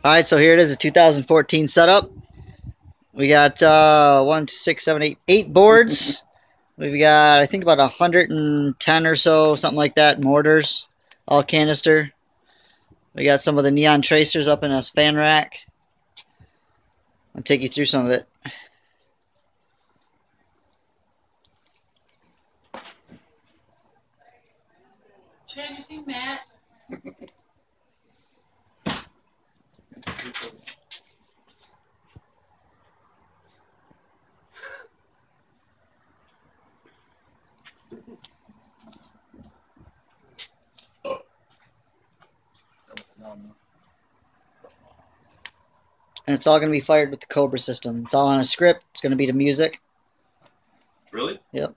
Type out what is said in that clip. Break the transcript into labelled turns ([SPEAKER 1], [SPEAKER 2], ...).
[SPEAKER 1] Alright, so here it is, a 2014 setup. We got 1, 2, 6, 7, 8, 8 boards. We've got, I think, about 110 or so, something like that, mortars, all canister. We got some of the neon tracers up in a fan rack. I'll take you through some of it.
[SPEAKER 2] Chad, you see Matt?
[SPEAKER 1] And it's all going to be fired with the Cobra system. It's all on a script. It's going to be to music.
[SPEAKER 3] Really?
[SPEAKER 1] Yep.